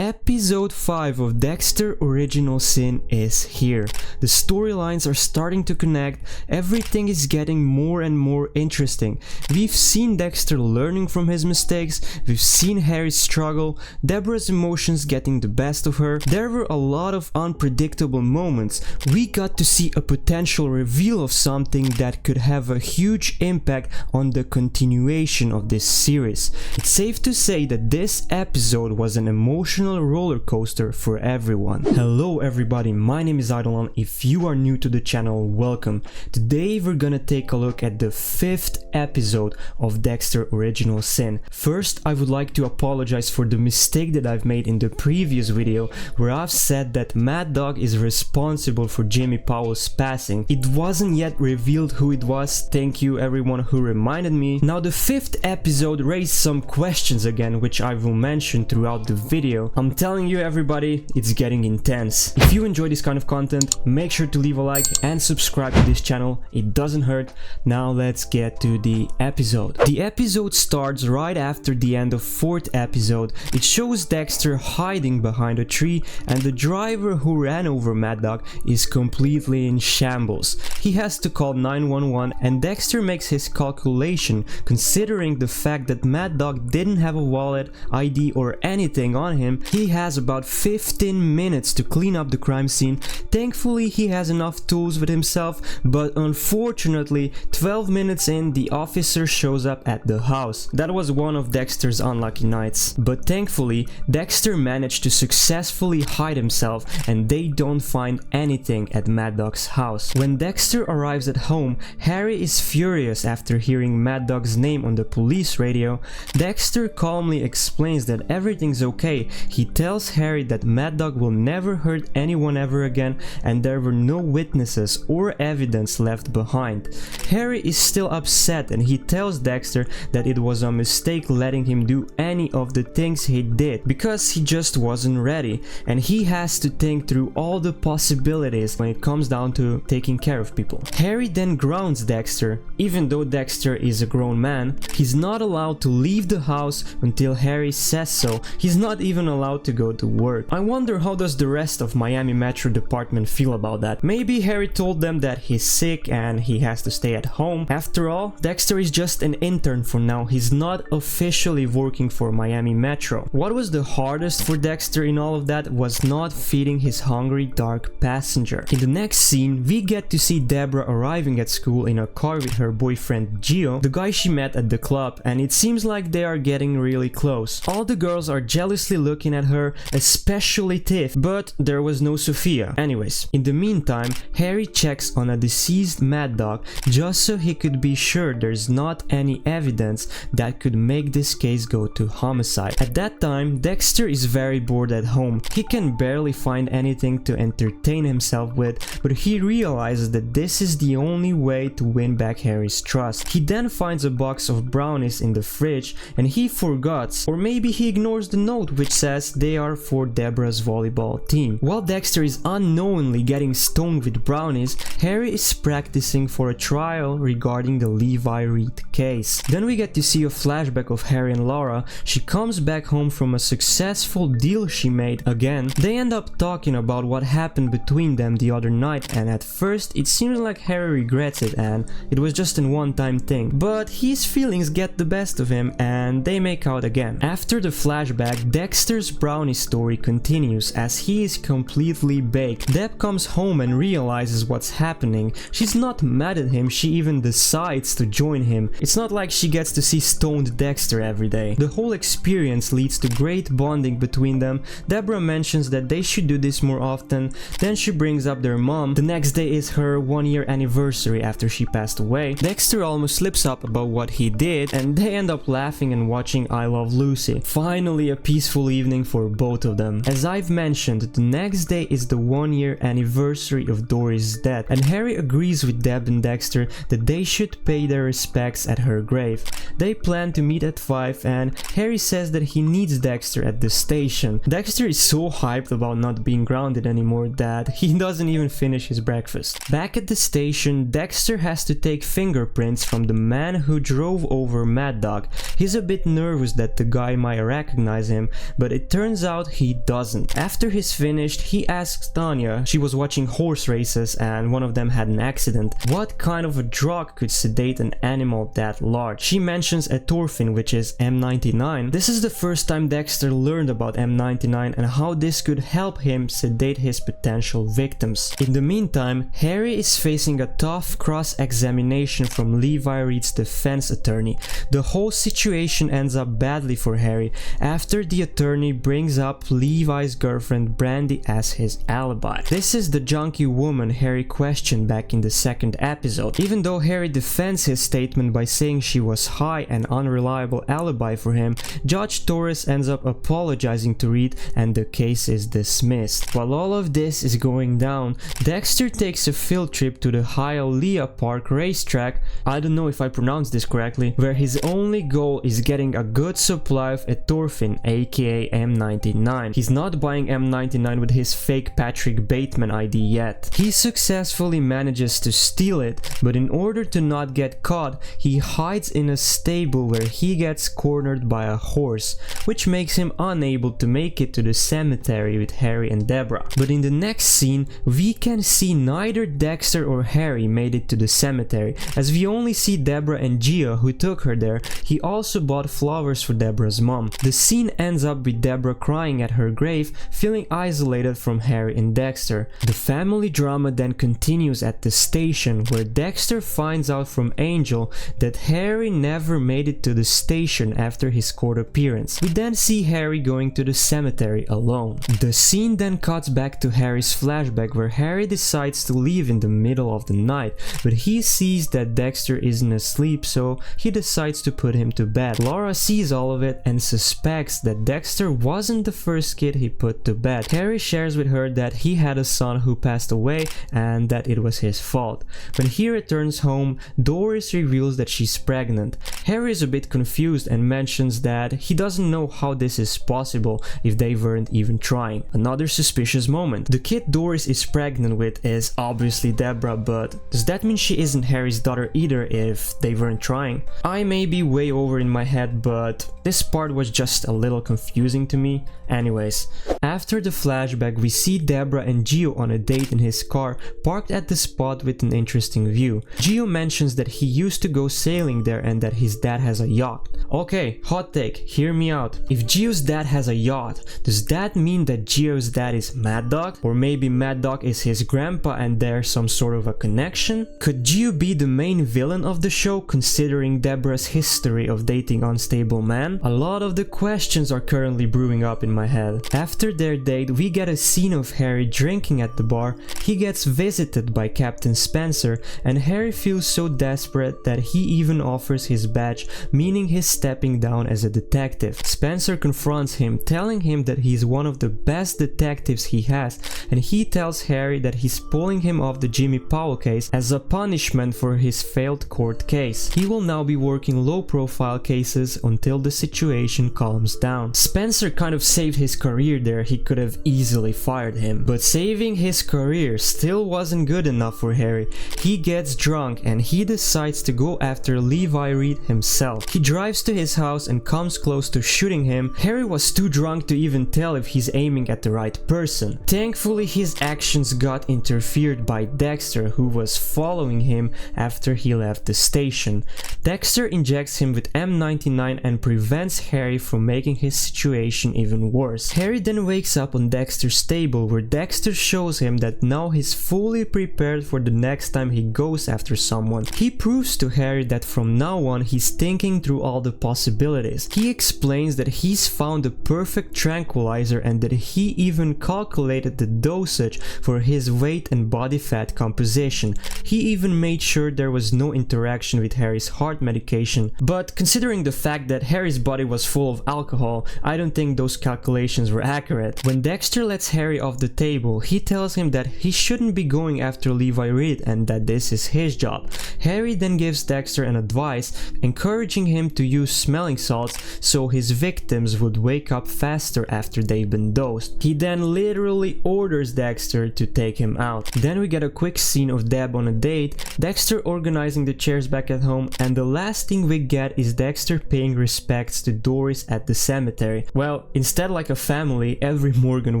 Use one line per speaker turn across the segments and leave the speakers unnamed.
Episode 5 of Dexter Original Sin is here. The storylines are starting to connect, everything is getting more and more interesting. We've seen Dexter learning from his mistakes, we've seen Harry struggle, Debra's emotions getting the best of her. There were a lot of unpredictable moments. We got to see a potential reveal of something that could have a huge impact on the continuation of this series. It's safe to say that this episode was an emotional roller coaster for everyone. Hello everybody, my name is Eidolon. If you are new to the channel, welcome. Today we're gonna take a look at the 5th episode of Dexter Original Sin. First, I would like to apologize for the mistake that I've made in the previous video where I've said that Mad Dog is responsible for Jimmy Powell's passing. It wasn't yet revealed who it was. Thank you everyone who reminded me. Now the 5th episode raised some questions again, which I will mention throughout the video. I'm telling you everybody, it's getting intense. If you enjoy this kind of content, make sure to leave a like and subscribe to this channel, it doesn't hurt. Now let's get to the episode. The episode starts right after the end of 4th episode. It shows Dexter hiding behind a tree and the driver who ran over Mad Dog is completely in shambles. He has to call 911 and Dexter makes his calculation considering the fact that Mad Dog didn't have a wallet, ID or anything on him. He has about 15 minutes to clean up the crime scene. Thankfully he has enough tools with himself, but unfortunately 12 minutes in the officer shows up at the house. That was one of Dexter's unlucky nights, but thankfully Dexter managed to successfully hide himself and they don't find anything at Mad Dog's house. When Dexter arrives at home, Harry is furious after hearing Mad Dog's name on the police radio. Dexter calmly explains that everything's okay. He tells Harry that Mad Dog will never hurt anyone ever again and there were no witnesses or evidence left behind. Harry is still upset and he tells Dexter that it was a mistake letting him do any of the things he did because he just wasn't ready and he has to think through all the possibilities when it comes down to taking care of people. Harry then grounds Dexter. Even though Dexter is a grown man, he's not allowed to leave the house until Harry says so. He's not even allowed to go to work. I wonder how does the rest of Miami Metro Department feel about that. Maybe Harry told them that he's sick and he has to stay at home. After all, Dexter is just an intern for now. He's not officially working for Miami Metro. What was the hardest for Dexter in all of that was not feeding his hungry dark passenger. In the next scene, we get to see Debra arriving at school in a car with her boyfriend Gio, the guy she met at the club, and it seems like they are getting really close. All the girls are jealously looking at her, especially Tiff, but there was no Sophia. Anyways, in the meantime, Harry checks on a deceased Mad Dog just so he could be sure there's not any evidence that could make this case go to homicide. At that time, Dexter is very bored at home. He can barely find anything to entertain himself with, but he realizes that this is the only way to win back Harry's trust. He then finds a box of brownies in the fridge and he forgets, or maybe he ignores the note which says they are for Debra's volleyball team. While Dexter is unknowingly getting stoned with brownies, Harry is practicing for a trial regarding the Levi Reed case. Then we get to see a flashback of Harry and Laura. She comes back home from a successful deal she made again. They end up talking about what happened between them the other night and at first it seems like Harry regrets it and it was just a one-time thing, but his feelings get the best of him and they make out again. After the flashback, Dexter's brownie story continues as he is completely baked. Deb comes home and realizes what's happening. She's not mad at him, she even decides to join him. It's not like she gets to see stoned Dexter every day. The whole experience leads to great bonding between them. Debra mentions that they should do this more often, then she brings up their mom. The next day is her 1-year anniversary after she passed away. Dexter almost slips up about what he did and they end up laughing and watching I Love Lucy. Finally a peaceful evening for both of them. As I've mentioned, the next day is the 1-year anniversary of Dory's death and Harry agrees with Deb and Dexter that they should pay their respects at her grave. They plan to meet at 5 and Harry says that he needs Dexter at the station. Dexter is so hyped about not being grounded anymore that he doesn't even finish his breakfast. Back at the station, Dexter has to take fingerprints from the man who drove over Mad Dog. He's a bit nervous that the guy might recognize him, but it it turns out he doesn't. After he's finished, he asks Tanya, she was watching horse races and one of them had an accident, what kind of a drug could sedate an animal that large. She mentions etorphin, which is M99. This is the first time Dexter learned about M99 and how this could help him sedate his potential victims. In the meantime, Harry is facing a tough cross-examination from Levi Reed's defense attorney. The whole situation ends up badly for Harry after the attorney brings up Levi's girlfriend Brandy as his alibi. This is the junkie woman Harry questioned back in the second episode. Even though Harry defends his statement by saying she was high and unreliable alibi for him, Judge Torres ends up apologizing to Reed and the case is dismissed. While all of this is going down, Dexter takes a field trip to the Hialeah Park racetrack, I don't know if I pronounced this correctly, where his only goal is getting a good supply of etorphin, aka M99. He's not buying M99 with his fake Patrick Bateman ID yet. He successfully manages to steal it, but in order to not get caught, he hides in a stable where he gets cornered by a horse, which makes him unable to make it to the cemetery with Harry and Debra. But in the next scene, we can see neither Dexter or Harry made it to the cemetery, as we only see Debra and Gio who took her there. He also bought flowers for Debra's mom. The scene ends up with Debra crying at her grave, feeling isolated from Harry and Dexter. The family drama then continues at the station, where Dexter finds out from Angel that Harry never made it to the station after his court appearance. We then see Harry going to the cemetery alone. The scene then cuts back to Harry's flashback, where Harry decides to leave in the middle of the night, but he sees that Dexter isn't asleep, so he decides to put him to bed. Laura sees all of it and suspects that Dexter wasn't the first kid he put to bed. Harry shares with her that he had a son who passed away and that it was his fault. When he returns home, Doris reveals that she's pregnant. Harry is a bit confused and mentions that he doesn't know how this is possible if they weren't even trying. Another suspicious moment. The kid Doris is pregnant with is obviously Debra, but does that mean she isn't Harry's daughter either if they weren't trying? I may be way over in my head, but this part was just a little confusing to me. Anyways, after the flashback, we see Debra and Gio on a date in his car, parked at the spot with an interesting view. Gio mentions that he used to go sailing there and that his dad has a yacht. Okay, hot take, hear me out. If Gio's dad has a yacht, does that mean that Gio's dad is Mad Dog? Or maybe Mad Dog is his grandpa and there's some sort of a connection? Could Gio be the main villain of the show, considering Debra's history of dating unstable men? A lot of the questions are currently brewing up in my head. After their date, we get a scene of Harry drinking at the bar. He gets visited by Captain Spencer, and Harry feels so desperate that he even offers his badge, meaning he's stepping down as a detective. Spencer confronts him, telling him that he's one of the best detectives he has, and he tells Harry that he's pulling him off the Jimmy Powell case as a punishment for his failed court case. He will now be working low-profile cases until the situation calms down. Spencer kind of saved his career there. He could have easily fired him, but saving his career still wasn't good enough for Harry. He gets drunk and he decides to go after Levi Reed himself. He drives to his house and comes close to shooting him. Harry was too drunk to even tell if he's aiming at the right person. Thankfully, his actions got interfered by Dexter, who was following him after he left the station. Dexter injects him with M99 and prevents Harry from making his situation even worse. Harry then wakes up on Dexter's table, where Dexter shows him that now he's fully prepared for the next time he goes after someone. He proves to Harry that from now on he's thinking through all the possibilities. He explains that he's found the perfect tranquilizer and that he even calculated the dosage for his weight and body fat composition. He even made sure there was no interaction with Harry's heart medication. But considering the fact that Harry's body was full of alcohol, I don't think those calculations were accurate. When Dexter lets Harry off the table, he tells him that he shouldn't be going after Levi Reed and that this is his job. Harry then gives Dexter an advice, encouraging him to use smelling salts so his victims would wake up faster after they've been dosed. He then literally orders Dexter to take him out. Then we get a quick scene of Deb on a date, Dexter organizing the chairs back at home, and the last thing we get is Dexter paying respects to Doris at the cemetery. Well, Well, instead, like a family, every Morgan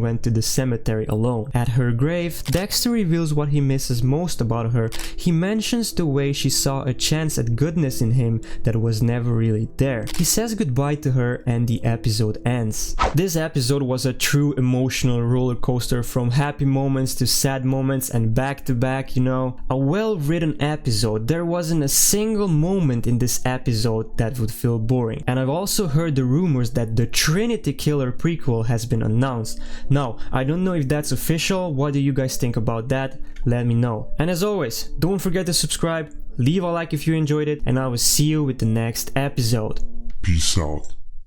went to the cemetery alone. At her grave, Dexter reveals what he misses most about her. He mentions the way she saw a chance at goodness in him that was never really there. He says goodbye to her and the episode ends. This episode was a true emotional roller coaster, from happy moments to sad moments and back to back, you know. A well-written episode. There wasn't a single moment in this episode that would feel boring. And I've also heard the rumors that the Trinity Killer prequel has been announced. Now, I don't know if that's official. What do you guys think about that? Let me know. And as always, don't forget to subscribe, leave a like if you enjoyed it, and I will see you with the next episode.
Peace out.